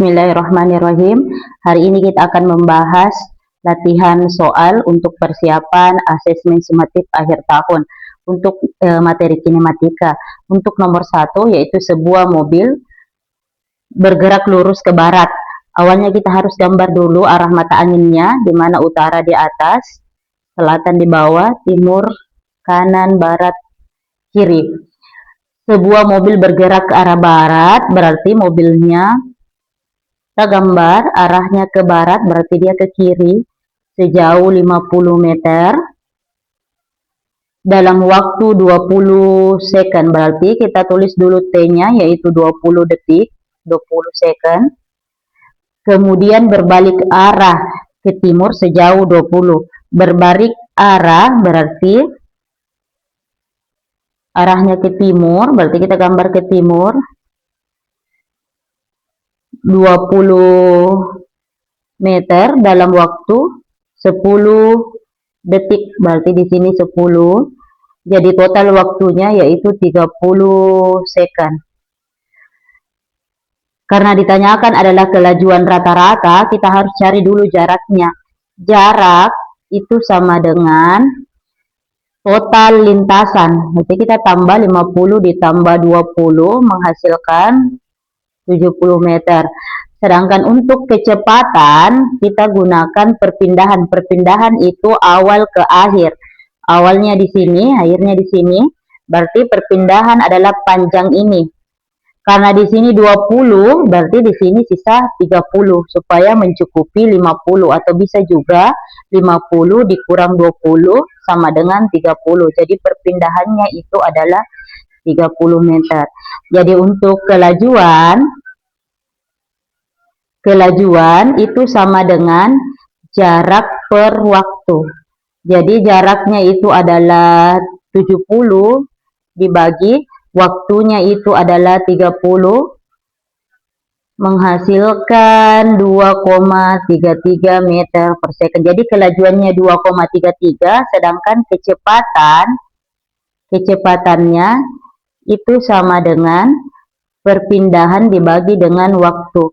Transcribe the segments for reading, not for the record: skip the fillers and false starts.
Bismillahirrahmanirrahim. Hari ini kita akan membahas latihan soal untuk persiapan asesmen sumatif akhir tahun untuk materi kinematika. Untuk nomor 1 yaitu sebuah mobil bergerak lurus ke barat. Awalnya kita harus gambar dulu arah mata anginnya, di mana utara di atas, selatan di bawah, timur, kanan, barat, kiri. Sebuah mobil bergerak ke arah barat, berarti mobilnya kita gambar arahnya ke barat, berarti dia ke kiri sejauh 50 meter dalam waktu 20 second. Berarti kita tulis dulu T-nya yaitu 20 detik, 20 second. Kemudian berbalik arah ke timur sejauh 20. Berbalik arah berarti arahnya ke timur, berarti kita gambar ke timur 20 meter dalam waktu 10 detik, berarti di sini 10. Jadi total waktunya yaitu 30 second. Karena ditanyakan adalah kelajuan rata-rata, kita harus cari dulu jaraknya. Jarak itu sama dengan total lintasan. Nanti kita tambah 50 ditambah 20 menghasilkan 70 meter. Sedangkan untuk kecepatan kita gunakan perpindahan. Perpindahan itu awal ke akhir. Awalnya di sini, akhirnya di sini. Berarti perpindahan adalah panjang ini. Karena di sini 20, berarti di sini sisa 30 supaya mencukupi 50, atau bisa juga 50 dikurang 20 sama dengan 30. Jadi perpindahannya itu adalah 30 meter. Jadi untuk kelajuan itu sama dengan jarak per waktu. Jadi jaraknya itu adalah 70 dibagi waktunya itu adalah 30 menghasilkan 2,33 meter per second. Jadi kelajuannya 2,33, sedangkan kecepatannya itu sama dengan perpindahan dibagi dengan waktu.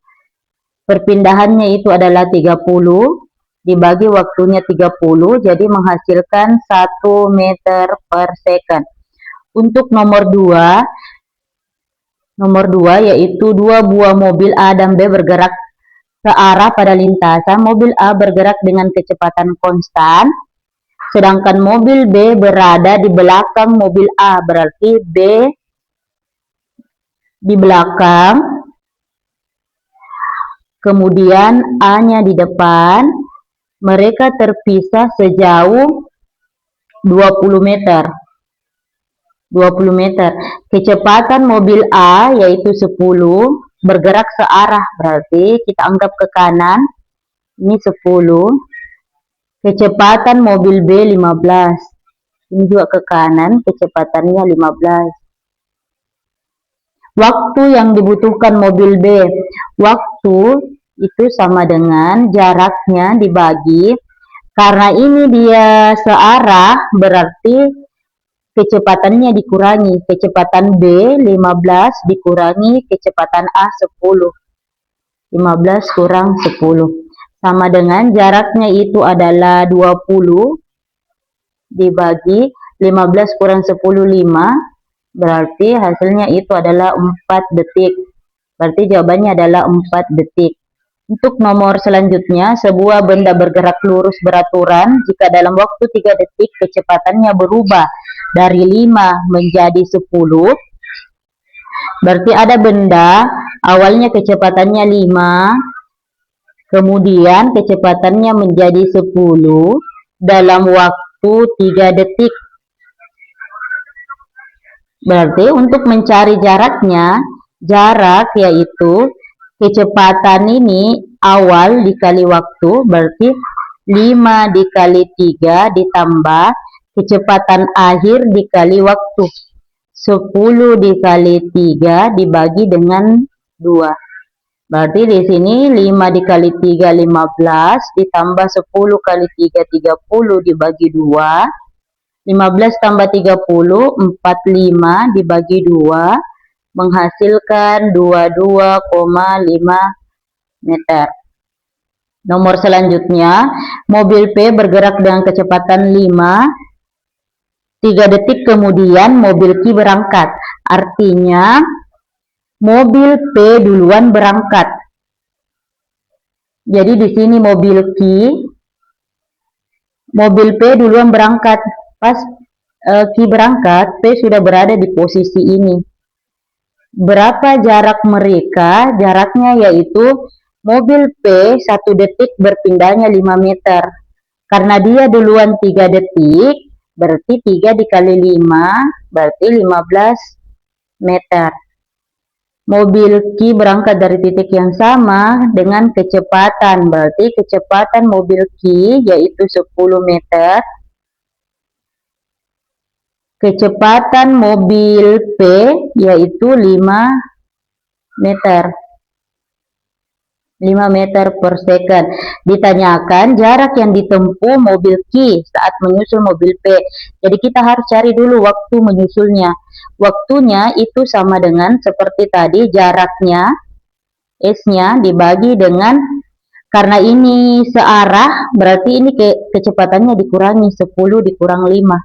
Perpindahannya itu adalah 30 dibagi waktunya 30, jadi menghasilkan 1 meter per second. Untuk nomor 2 yaitu dua buah mobil A dan B bergerak ke arah pada lintasan. Mobil A bergerak dengan kecepatan konstan, sedangkan mobil B berada di belakang mobil A, berarti B di belakang, kemudian A-nya di depan. Mereka terpisah sejauh 20 meter. Kecepatan mobil A yaitu 10, bergerak searah, berarti kita anggap ke kanan, ini 10. Kecepatan mobil B 15, ini juga ke kanan, kecepatannya 15. Waktu yang dibutuhkan mobil B, waktu itu sama dengan jaraknya dibagi, karena ini dia searah, berarti kecepatannya dikurangi. Kecepatan B 15 dikurangi kecepatan A 10. 15 kurang 10. Sama dengan jaraknya itu adalah 20 dibagi 15 kurang 10, 5. Berarti hasilnya itu adalah 4 detik. Berarti jawabannya adalah 4 detik. Untuk nomor selanjutnya, sebuah benda bergerak lurus beraturan jika dalam waktu 3 detik kecepatannya berubah dari 5 menjadi 10. Berarti ada benda awalnya kecepatannya 5, kemudian kecepatannya menjadi 10 dalam waktu 3 detik. Berarti untuk mencari jaraknya, jarak yaitu kecepatan ini awal dikali waktu, berarti 5 dikali 3 ditambah kecepatan akhir dikali waktu, 10 dikali 3 dibagi dengan 2. Berarti di sini 5 dikali 3 15 ditambah 10 kali 3 30 dibagi 2. 15 tambah 30 45 dibagi 2 menghasilkan 22,5 meter. Nomor selanjutnya, mobil P bergerak dengan kecepatan 5, 3 detik kemudian mobil Q berangkat. Artinya, mobil P duluan berangkat. Jadi di sini mobil P duluan berangkat. Pas Q berangkat, P sudah berada di posisi ini. Berapa jarak mereka? Jaraknya yaitu mobil P 1 detik berpindahnya 5 meter. Karena dia duluan 3 detik, berarti 3 dikali 5, berarti 15 meter. Mobil Q berangkat dari titik yang sama dengan kecepatan, berarti kecepatan mobil Q yaitu 10 meter. Kecepatan mobil P yaitu 5 meter. 5 meter per second. Ditanyakan jarak yang ditempuh mobil Q saat menyusul mobil P. Jadi kita harus cari dulu waktu menyusulnya. Waktunya itu sama dengan seperti tadi, jaraknya S-nya dibagi dengan, karena ini searah, berarti ini kecepatannya dikurangi 10 dikurang 5.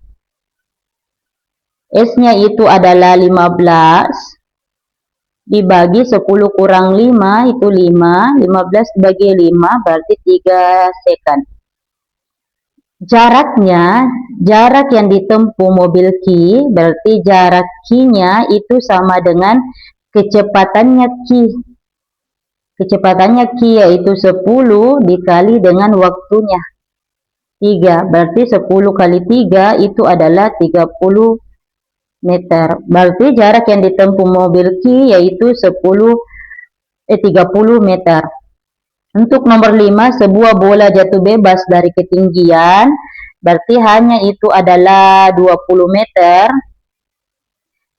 S-nya itu adalah 15 dibagi 10 kurang 5 itu 5, 15 dibagi 5 berarti 3 second. Jarak yang ditempuh mobil Q berarti jarak Q-nya itu sama dengan kecepatannya Q. Kecepatannya Q yaitu 10 dikali dengan waktunya 3, berarti 10 kali 3 itu adalah 30 meter. Berarti jarak yang ditempuh mobil Q yaitu 30 meter. Untuk nomor 5, sebuah bola jatuh bebas dari ketinggian, berarti hanya itu adalah 20 meter.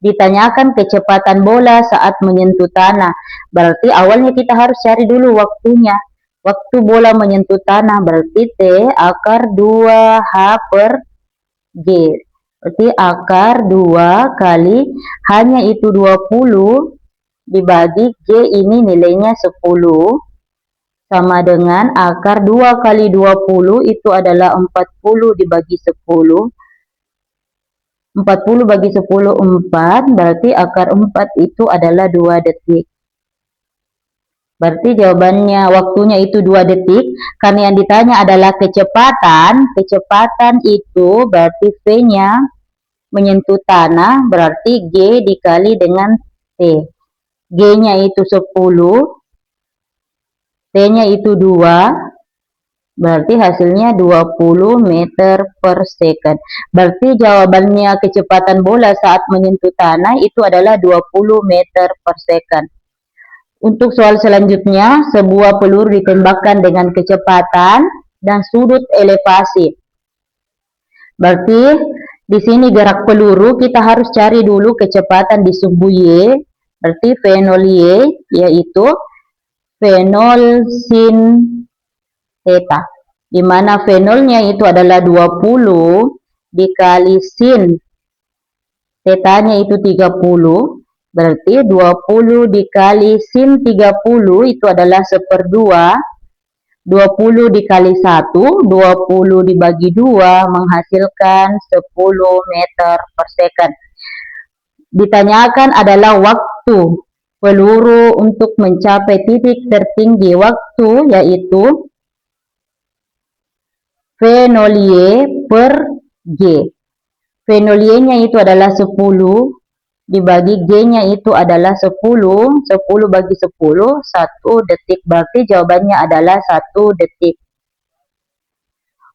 Ditanyakan kecepatan bola saat menyentuh tanah. Berarti awalnya kita harus cari dulu waktunya. Waktu bola menyentuh tanah berarti T akar 2H per G. Berarti akar 2 kali hanya itu 20 dibagi G ini nilainya 10 sama dengan akar 2 kali 20 itu adalah 40 dibagi 10. 40 bagi 10 4, berarti akar 4 itu adalah 2 detik. Berarti jawabannya waktunya itu 2 detik. Karena yang ditanya adalah kecepatan. Kecepatan itu berarti V-nya menyentuh tanah berarti G dikali dengan T. G-nya itu 10, T-nya itu 2, berarti hasilnya 20 meter per second. Berarti jawabannya kecepatan bola saat menyentuh tanah itu adalah 20 meter per second. Untuk soal selanjutnya, sebuah peluru ditembakkan dengan kecepatan dan sudut elevasi. Berarti di sini gerak peluru kita harus cari dulu kecepatan di sub Y, berarti V0 Y yaitu V0 sin theta, di mana V0-nya itu adalah 20 dikali sin theta-nya itu 30, berarti 20 dikali sin 30 itu adalah 1/2. 20 dikali 1, 20 dibagi 2 menghasilkan 10 meter per second. Ditanyakan adalah waktu peluru untuk mencapai titik tertinggi waktu yaitu V0Y per G. V0Y-nya itu adalah 10 dibagi G-nya itu adalah 10, 10 bagi 10, 1 detik. Berarti jawabannya adalah 1 detik.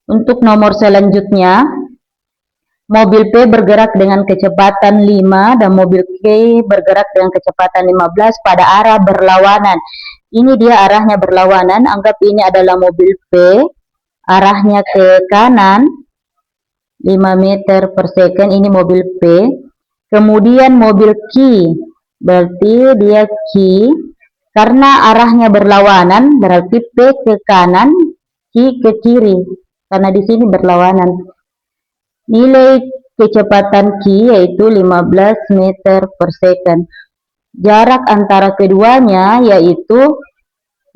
Untuk nomor selanjutnya, mobil P bergerak dengan kecepatan 5 dan mobil Q bergerak dengan kecepatan 15 pada arah berlawanan. Ini dia arahnya berlawanan. Anggap ini adalah mobil P, arahnya ke kanan 5 meter per second, ini mobil P. Kemudian mobil Q, berarti dia Q, karena arahnya berlawanan, berarti P ke kanan, Q ke kiri, karena di sini berlawanan. Nilai kecepatan Q yaitu 15 meter per second. Jarak antara keduanya yaitu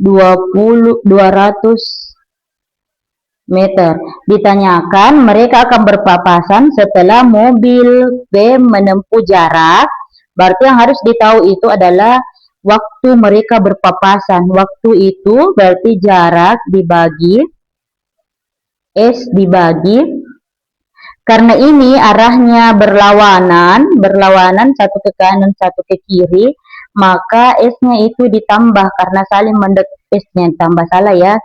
200 meter. Ditanyakan mereka akan berpapasan setelah mobil B menempuh jarak. Berarti yang harus ditahu itu adalah waktu mereka berpapasan. Waktu itu berarti jarak dibagi S dibagi, karena ini arahnya berlawanan satu ke kanan satu ke kiri, maka S-nya itu ditambah karena saling mendekati. S-nya ditambah, salah ya,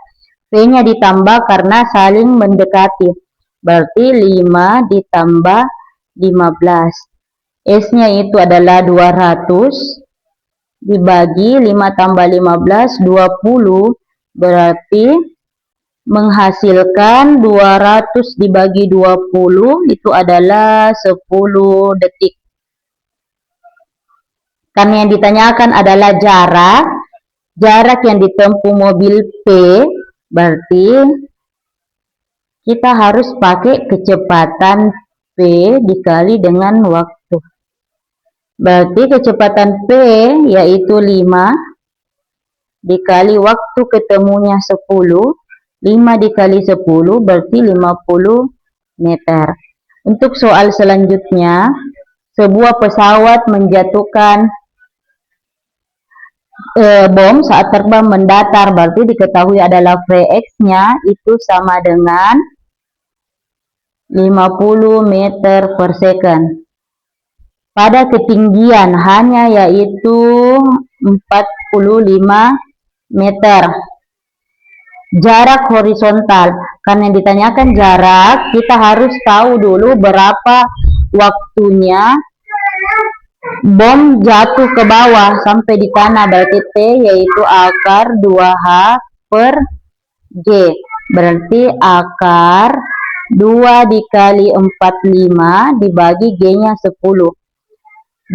V-nya ditambah karena saling mendekati. Berarti 5 ditambah 15. S-nya itu adalah 200 dibagi 5 tambah 15, 20. Berarti menghasilkan 200 dibagi 20 itu adalah 10 detik. Karena yang ditanyakan adalah jarak yang ditempuh mobil P, berarti kita harus pakai kecepatan P dikali dengan waktu. Berarti kecepatan P yaitu 5 dikali waktu ketemunya 10. 5 dikali 10 berarti 50 meter. Untuk soal selanjutnya, sebuah pesawat menjatuhkan bom saat terbang mendatar, berarti diketahui adalah Vx-nya itu sama dengan 50 meter per second. Pada ketinggian hanya yaitu 45 meter. Jarak horizontal, karena yang ditanyakan jarak, kita harus tahu dulu berapa waktunya bom jatuh ke bawah sampai di tanah. Berarti T yaitu akar 2H per G, berarti akar 2 dikali 45 dibagi G-nya 10.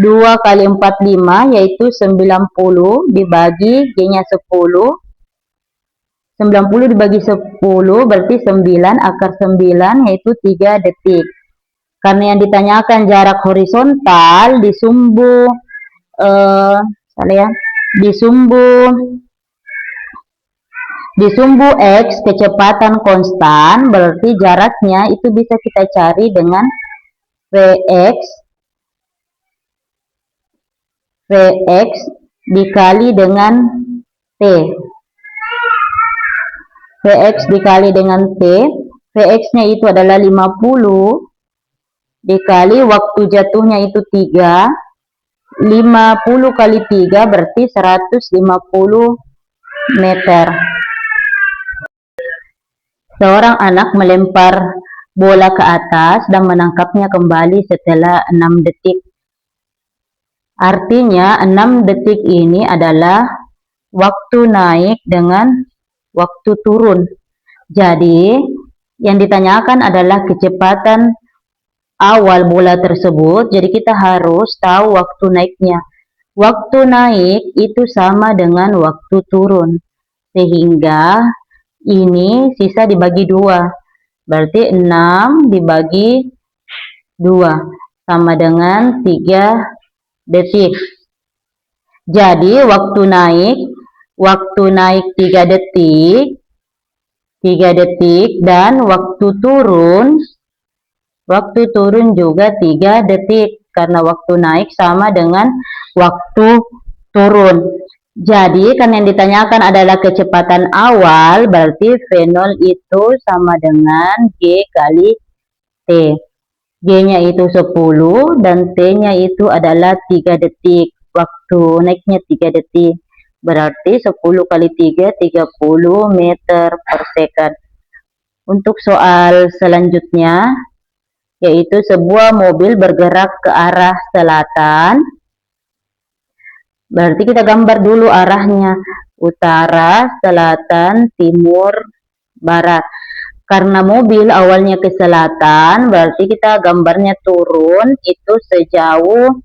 2 kali 45 yaitu 90 dibagi G-nya 10. 90 dibagi 10 berarti 9, akar 9 yaitu 3 detik. Karena yang ditanyakan jarak horizontal di sumbu X kecepatan konstan, berarti jaraknya itu bisa kita cari dengan Vx dikali dengan T. Vx dikali dengan T, Vx-nya itu adalah 50 dikali waktu jatuhnya itu 3. 50 kali 3 berarti 150 meter. Seorang anak melempar bola ke atas dan menangkapnya kembali setelah 6 detik. Artinya 6 detik ini adalah waktu naik dengan waktu turun. Jadi yang ditanyakan adalah kecepatan awal bola tersebut. Jadi kita harus tahu waktu naiknya. Waktu naik itu sama dengan waktu turun, sehingga ini sisa dibagi 2, berarti 6 dibagi 2 sama dengan 3 detik. Jadi waktu naik 3 detik dan waktu turun juga 3 detik, karena waktu naik sama dengan waktu turun. Jadi kan yang ditanyakan adalah kecepatan awal, berarti V0 itu sama dengan G kali T. G-nya itu 10 dan T-nya itu adalah 3 detik. Waktu naiknya 3 detik. Berarti 10 kali 3, 30 meter per second. Untuk soal selanjutnya, yaitu sebuah mobil bergerak ke arah selatan. Berarti kita gambar dulu arahnya, utara, selatan, timur, barat. Karena mobil awalnya ke selatan, berarti kita gambarnya turun itu sejauh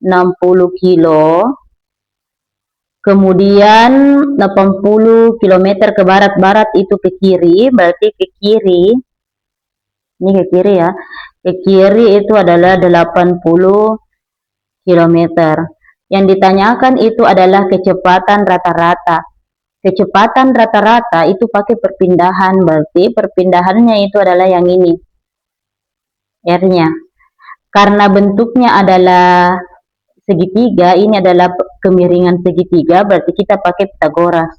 60 kilo. Kemudian 80 km ke barat. Barat itu ke kiri, berarti ke kiri. Ini ke kiri ya. Ke kiri itu adalah 80 km. Yang ditanyakan itu adalah kecepatan rata-rata. Kecepatan rata-rata itu pakai perpindahan, berarti perpindahannya itu adalah yang ini, R-nya. Karena bentuknya adalah segitiga, ini adalah kemiringan segitiga, berarti kita pakai Pitagoras.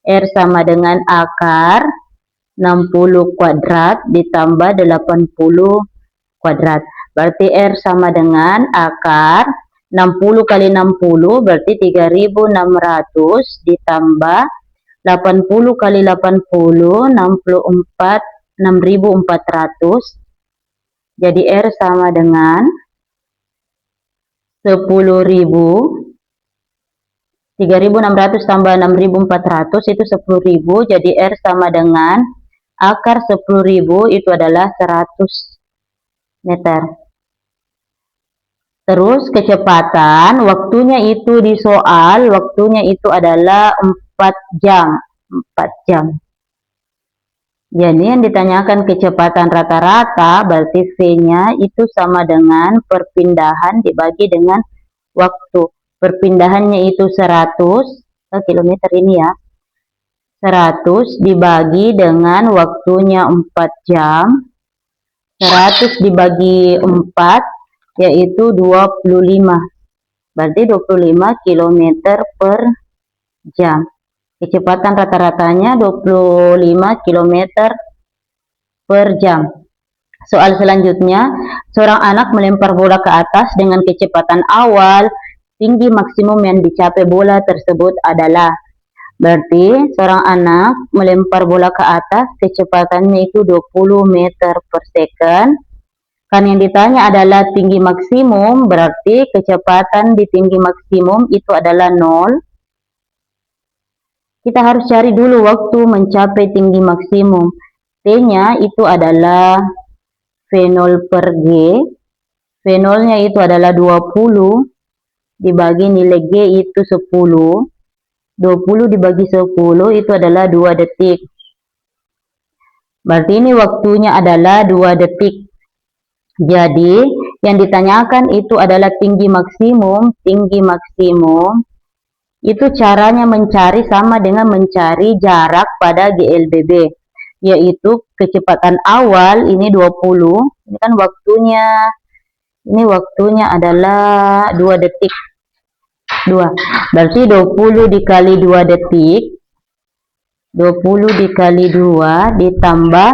R sama dengan akar 60 kuadrat ditambah 80 kuadrat. Berarti R sama dengan akar 60 kali 60 berarti 3600 ditambah 80 kali 80 64 6400. Jadi R sama dengan 10.000. 3600 tambah 6400 itu 10.000. Jadi R sama dengan akar 10.000 itu adalah 100 meter. Terus kecepatan, waktunya itu di soal, waktunya itu adalah 4 jam. 4 jam. Jadi yang ditanyakan kecepatan rata-rata, berarti V-nya itu sama dengan perpindahan dibagi dengan waktu. Perpindahannya itu 100 km ini ya. 100 dibagi dengan waktunya 4 jam. 100 dibagi 4 yaitu 25. Berarti 25 km per jam. Kecepatan rata-ratanya 25 km per jam. Soal selanjutnya, seorang anak melempar bola ke atas dengan kecepatan awal, tinggi maksimum yang dicapai bola tersebut adalah. Berarti seorang anak melempar bola ke atas, kecepatannya itu 20 meter per second. Kan yang ditanya adalah tinggi maksimum, berarti kecepatan di tinggi maksimum itu adalah 0. Kita harus cari dulu waktu mencapai tinggi maksimum. T-nya itu adalah V0 per G. V0-nya itu adalah 20 dibagi nilai G itu 10. 20 dibagi 10 itu adalah 2 detik. Berarti ini waktunya adalah 2 detik. Jadi, yang ditanyakan itu adalah tinggi maksimum. Tinggi maksimum itu caranya mencari sama dengan mencari jarak pada GLBB, yaitu kecepatan awal ini 20, ini kan waktunya, ini waktunya adalah 2 detik. 2. Berarti 20 dikali 2 detik, 20 dikali 2 ditambah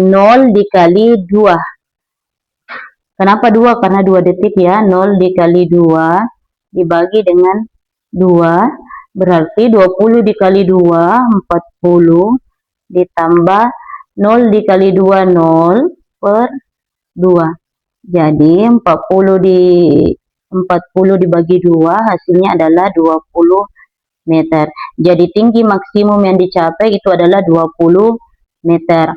0 dikali 2. Kenapa 2? Karena 2 detik ya. 0 dikali 2 dibagi dengan 2, berarti 20 dikali 2, 40, ditambah 0 dikali 2, 0 per 2. Jadi 40 dibagi 2, hasilnya adalah 20 meter. Jadi tinggi maksimum yang dicapai itu adalah 20 meter.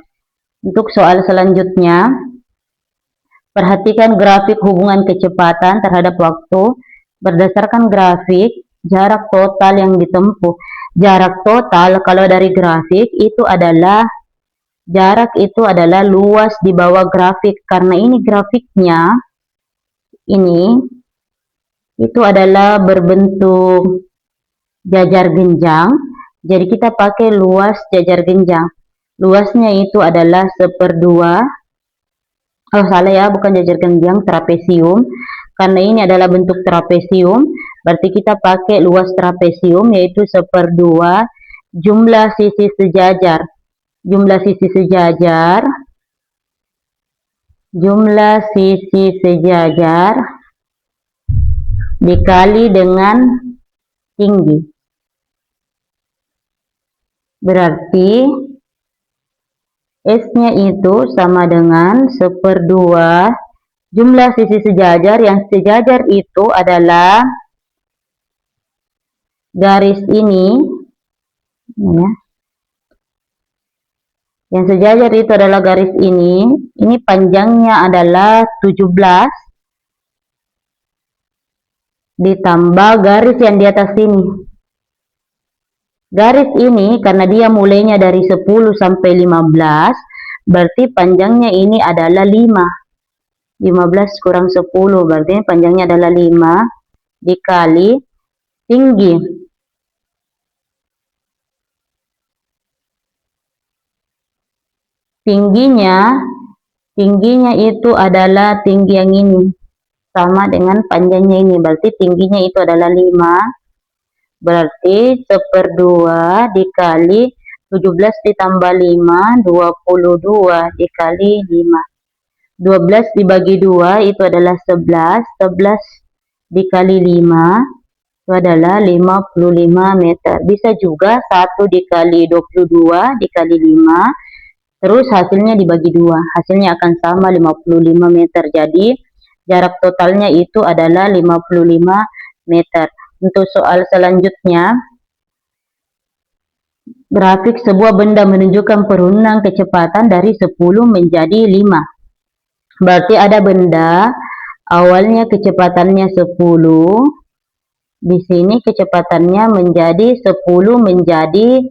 Untuk soal selanjutnya, perhatikan grafik hubungan kecepatan terhadap waktu. Berdasarkan grafik, jarak total yang ditempuh. Jarak total kalau dari grafik itu adalah jarak itu adalah luas di bawah grafik. Karena ini grafiknya ini itu adalah berbentuk jajar genjang. Jadi kita pakai luas jajar genjang. Luasnya itu adalah 1/2. Oh salah ya, bukan jajar genjang, trapesium. Karena ini adalah bentuk trapesium, berarti kita pakai luas trapesium yaitu 1/2 jumlah sisi sejajar. Jumlah sisi sejajar, jumlah sisi sejajar dikali dengan tinggi. Berarti S-nya itu sama dengan 1/2 jumlah sisi sejajar, yang sejajar itu adalah garis ini ya. Yang sejajar itu adalah garis ini panjangnya adalah 17 ditambah garis yang di atas ini. Garis ini karena dia mulainya dari 10 sampai 15, berarti panjangnya ini adalah 5. 15 kurang 10, berarti panjangnya adalah 5 dikali tinggi. tingginya itu adalah tinggi yang ini, sama dengan panjangnya ini, berarti tingginya itu adalah 5, berarti 1/2 dikali 17 ditambah 5, 22 dikali 5. 12 dibagi 2 itu adalah 11, 11 dikali 5 itu adalah 55 meter. Bisa juga 1 dikali 22 dikali 5, terus hasilnya dibagi 2. Hasilnya akan sama 55 meter. Jadi, jarak totalnya itu adalah 55 meter. Untuk soal selanjutnya, grafik sebuah benda menunjukkan penurunan kecepatan dari 10 menjadi 5. Berarti ada benda, awalnya kecepatannya 10, di sini kecepatannya menjadi 10 menjadi,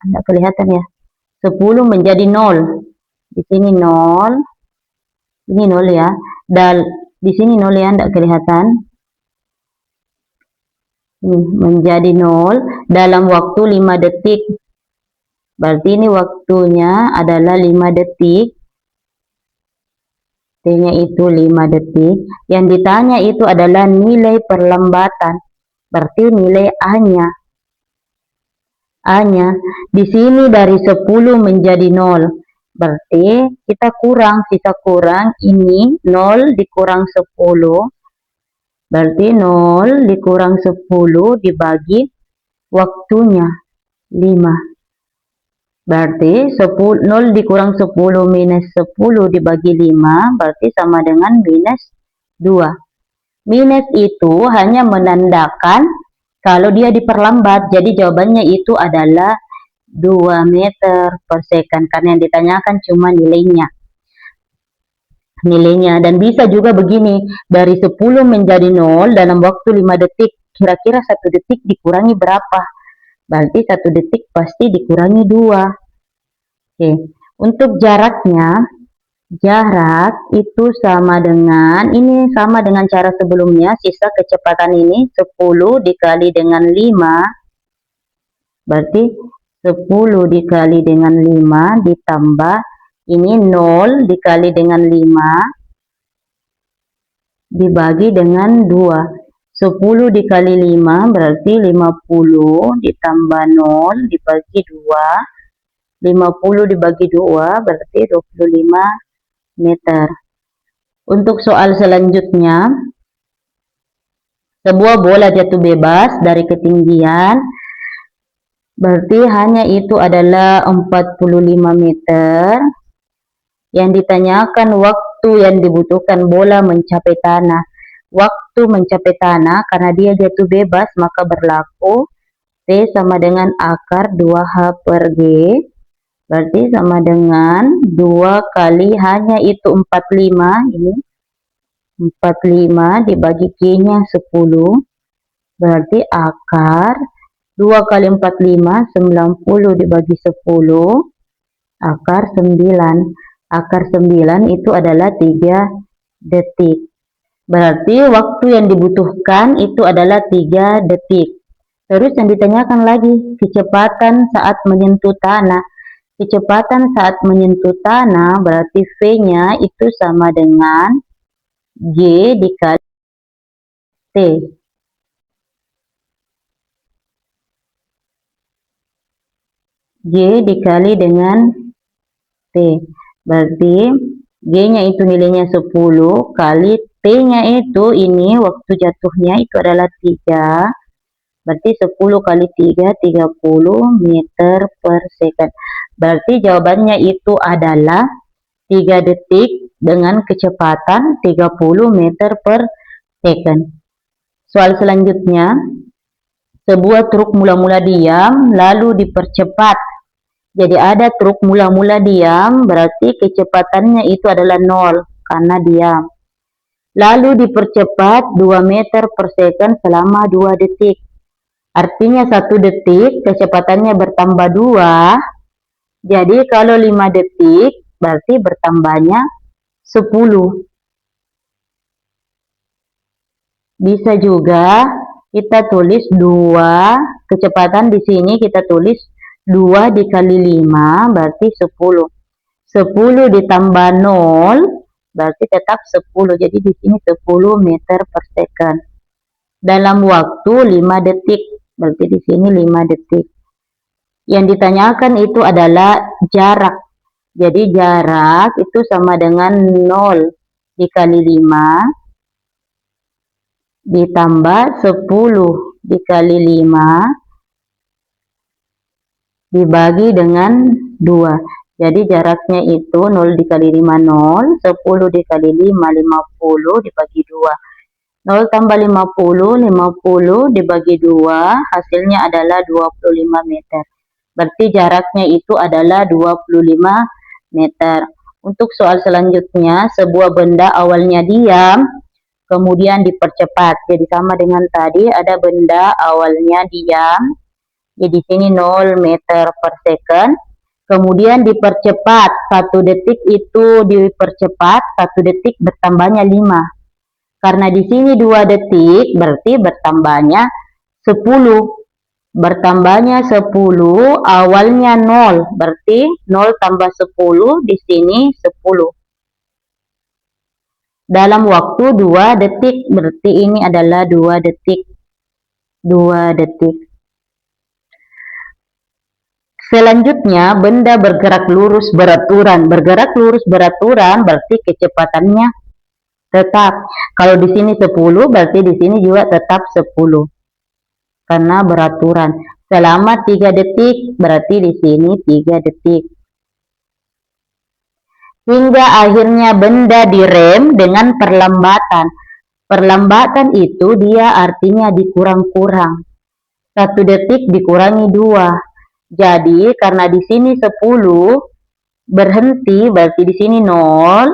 tidak kelihatan ya, 10 menjadi 0. Di sini 0, ini 0 ya, dan di sini 0 ya, tidak kelihatan. Ini menjadi 0 dalam waktu 5 detik. Berarti ini waktunya adalah 5 detik. T-nya itu 5 detik. Yang ditanya itu adalah nilai perlambatan. Berarti nilai A-nya. A-nya di sini dari 10 menjadi 0. Berarti kita kurang, sisa kurang, ini 0 dikurang 10. Berarti 0 dikurang 10 dibagi waktunya 5. Berarti 0 dikurang 10 minus 10 dibagi 5 berarti sama dengan minus 2. Minus itu hanya menandakan kalau dia diperlambat. Jadi jawabannya itu adalah 2 meter per second. Karena yang ditanyakan cuma nilainya. Dan bisa juga begini. Dari 10 menjadi 0 dalam waktu 5 detik. Kira-kira 1 detik dikurangi berapa? Berarti 1 detik pasti dikurangi 2. Oke. Untuk jaraknya, jarak itu sama dengan, ini sama dengan cara sebelumnya, sisa kecepatan ini 10 dikali dengan 5, berarti 10 dikali dengan 5 ditambah, ini 0 dikali dengan 5 dibagi dengan 2. 10 dikali 5 berarti 50 ditambah 0 dibagi 2. 50 dibagi 2 berarti 25 meter. Untuk soal selanjutnya, sebuah bola jatuh bebas dari ketinggian, berarti hanya itu adalah 45 meter. Yang ditanyakan waktu yang dibutuhkan bola mencapai tanah. Waktu mencapai tanah, karena dia jatuh bebas, maka berlaku T sama dengan akar 2H per G. Berarti sama dengan 2 kali, hanya itu 45, ini 45 dibagi Q-nya 10. Berarti akar 2 kali 45, 90 dibagi 10, akar 9. Akar 9 itu adalah 3 detik. Berarti waktu yang dibutuhkan itu adalah 3 detik. Terus yang ditanyakan lagi, kecepatan saat menyentuh tanah. Kecepatan saat menyentuh tanah berarti V-nya itu sama dengan G dikali T. G dikali dengan T. Berarti G-nya itu nilainya 10 kali T-nya itu ini waktu jatuhnya itu adalah 3. Berarti 10 kali 3, 30 meter per second. Berarti jawabannya itu adalah 3 detik dengan kecepatan 30 meter per second. Soal selanjutnya, sebuah truk mula-mula diam lalu dipercepat. Jadi ada truk mula-mula diam, berarti kecepatannya itu adalah 0 karena diam. Lalu dipercepat 2 meter per second selama 2 detik. Artinya 1 detik kecepatannya bertambah 2. Jadi kalau 5 detik berarti bertambahnya 10. Bisa juga kita tulis 2, kecepatan di sini kita tulis 2 dikali 5 berarti 10. 10 ditambah 0 berarti tetap 10. Jadi di sini 10 meter per second. Dalam waktu 5 detik. Berarti di sini 5 detik. Yang ditanyakan itu adalah jarak. Jadi jarak itu sama dengan 0 dikali 5 ditambah 10 dikali 5 dibagi dengan 2. Jadi jaraknya itu 0 dikali 5 0, 10 dikali 5 50 dibagi 2. 0 tambah 50, 50 dibagi 2, hasilnya adalah 25 meter. Berarti jaraknya itu adalah 25 meter. Untuk soal selanjutnya, sebuah benda awalnya diam, kemudian dipercepat. Jadi sama dengan tadi, ada benda awalnya diam, jadi di sini 0 meter per second, kemudian dipercepat, 1 detik itu dipercepat, 1 detik bertambahnya 5. Karena di sini 2 detik, berarti bertambahnya 10. Bertambahnya 10, awalnya 0, berarti 0 tambah 10, di sini 10. Dalam waktu 2 detik, berarti ini adalah 2 detik. 2 detik. Selanjutnya, benda bergerak lurus beraturan. Bergerak lurus beraturan berarti kecepatannya tetap. Kalau di sini 10, berarti di sini juga tetap 10. Karena beraturan. Selama 3 detik, berarti di sini 3 detik. Hingga akhirnya benda direm dengan perlambatan. Perlambatan itu dia artinya dikurang-kurang. 1 detik dikurangi 2. Jadi karena di sini 10 berhenti, berarti di sini 0.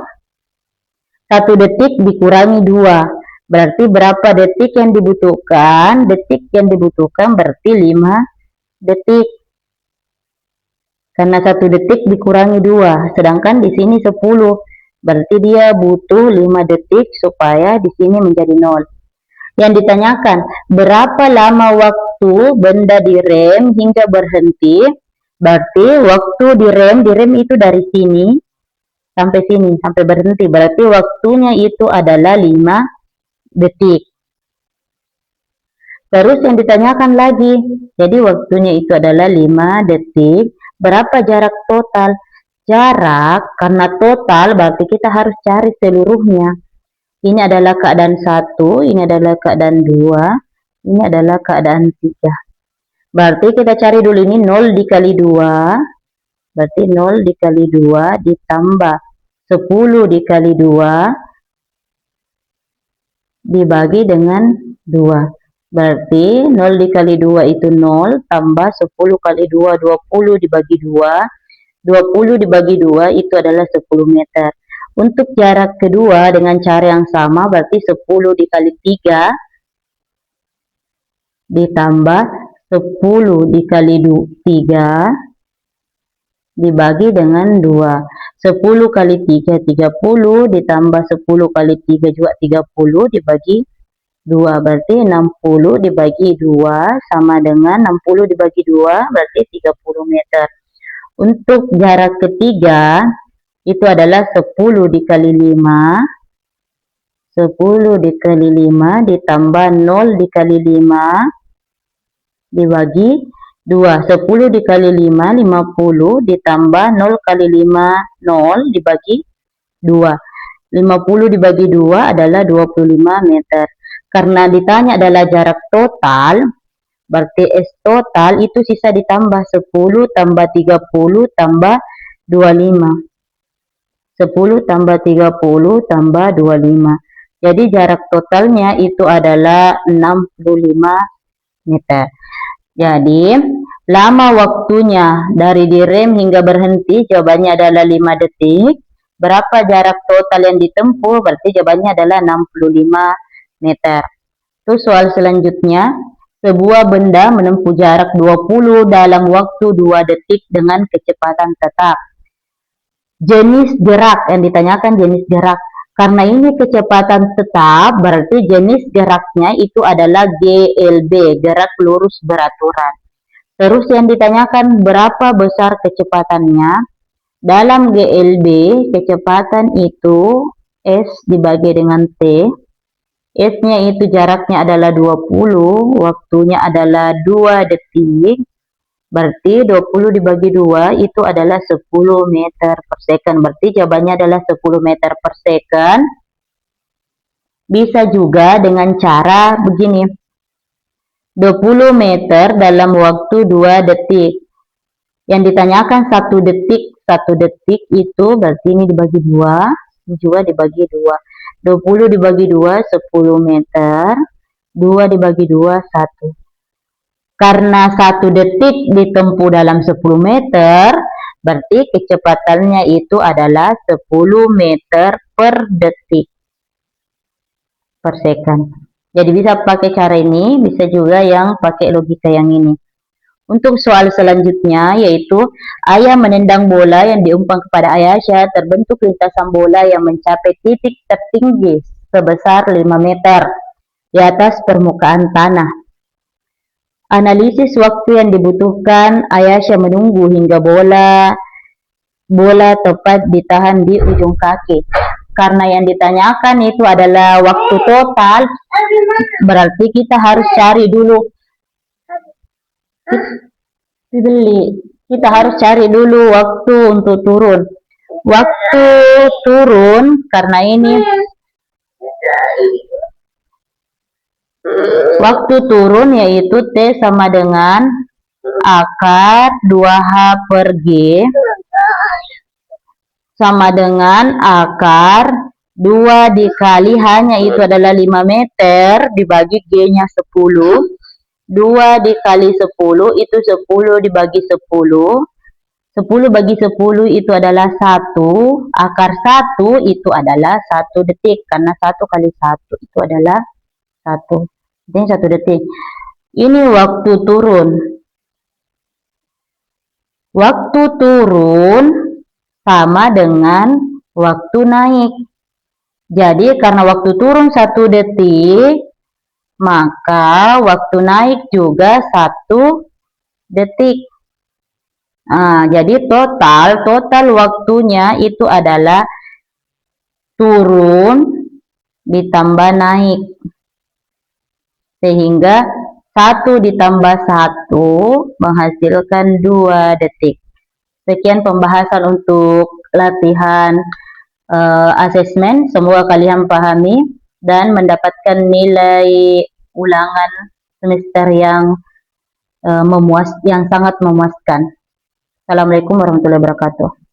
1 detik dikurangi 2. Berarti berapa detik yang dibutuhkan? Detik yang dibutuhkan berarti 5 detik. Karena 1 detik dikurangi 2. Sedangkan di sini 10. Berarti dia butuh 5 detik supaya di sini menjadi 0. Yang ditanyakan, berapa lama waktu benda direm hingga berhenti? Berarti waktu direm itu dari sini sampai sini, sampai berhenti. Berarti waktunya itu adalah 5 detik. Terus yang ditanyakan lagi, jadi waktunya itu adalah 5 detik. Berapa jarak total? Jarak, karena total berarti kita harus cari seluruhnya. Ini adalah keadaan 1, ini adalah keadaan 2, ini adalah keadaan 3. Berarti kita cari dulu ini 0 dikali 2, berarti 0 dikali 2 ditambah 10 dikali 2 dibagi dengan 2. Berarti 0 dikali 2 itu 0, tambah 10 kali 2, 20 dibagi 2. 20 dibagi 2 itu adalah 10 meter. Untuk jarak kedua dengan cara yang sama, berarti 10 dikali 3 ditambah 10 dikali 3 dibagi dengan 2. 10 kali 3, 30 ditambah 10 kali 3 juga 30 dibagi 2. Berarti 60 dibagi 2 sama dengan 60 dibagi 2 berarti 30 meter. Untuk jarak ketiga, itu adalah 10 dikali 5. 10 dikali 5 ditambah 0 dikali 5 dibagi 2. 10 dikali 5, 50 ditambah 0 kali 5, 0 dibagi 2. 50 dibagi 2 adalah 25 meter. Karena ditanya adalah jarak total, berarti S total itu sisa ditambah 10 tambah 30 tambah 25. 10 tambah 30 tambah 25. Jadi jarak totalnya itu adalah 65 meter. Jadi lama waktunya dari direm hingga berhenti, jawabannya adalah 5 detik. Berapa jarak total yang ditempuh? Berarti jawabannya adalah 65 meter. Terus soal selanjutnya, sebuah benda menempuh jarak 20 dalam waktu 2 detik dengan kecepatan tetap. Jenis gerak, yang ditanyakan jenis gerak. Karena ini kecepatan tetap, berarti jenis geraknya itu adalah GLB, gerak lurus beraturan. Terus yang ditanyakan berapa besar kecepatannya? Dalam GLB, kecepatan itu S dibagi dengan T. S-nya itu jaraknya adalah 20, waktunya adalah 2 detik. Berarti 20 dibagi 2 itu adalah 10 meter per second. Berarti jawabannya adalah 10 meter per second. Bisa juga dengan cara begini. 20 meter dalam waktu 2 detik. Yang ditanyakan 1 detik itu berarti ini dibagi 2, ini juga dibagi 2. 20 dibagi 2, 10 meter. 2 dibagi 2, 1. Karena 1 detik ditempuh dalam 10 meter, berarti kecepatannya itu adalah 10 meter per detik per second. Jadi bisa pakai cara ini, bisa juga yang pakai logika yang ini. Untuk soal selanjutnya yaitu ayah menendang bola yang diumpan kepada Ayasha, terbentuk lintasan bola yang mencapai titik tertinggi sebesar 5 meter di atas permukaan tanah. Analisis waktu yang dibutuhkan Ayasha menunggu hingga bola tepat ditahan di ujung kaki. Karena yang ditanyakan itu adalah waktu total, berarti kita harus cari dulu. Kita harus cari dulu waktu untuk turun. Waktu turun karena ini waktu turun yaitu T sama dengan akar 2H per G sama dengan akar 2 dikali hanya itu adalah 5 meter dibagi G-nya 10. 2 dikali 10 itu 10 dibagi 10. 10 bagi 10 itu adalah 1. Akar 1 itu adalah 1 detik. Karena 1 kali 1 itu adalah 1. Ini 1 detik. Ini waktu turun. Waktu turun sama dengan waktu naik. Jadi karena waktu turun 1 detik, maka waktu naik juga 1 detik. Jadi total waktunya itu adalah turun ditambah naik. Sehingga 1 ditambah 1 menghasilkan 2 detik. Sekian pembahasan untuk latihan asesmen. Semoga kalian pahami dan mendapatkan nilai ulangan semester yang yang sangat memuaskan. Assalamualaikum warahmatullahi wabarakatuh.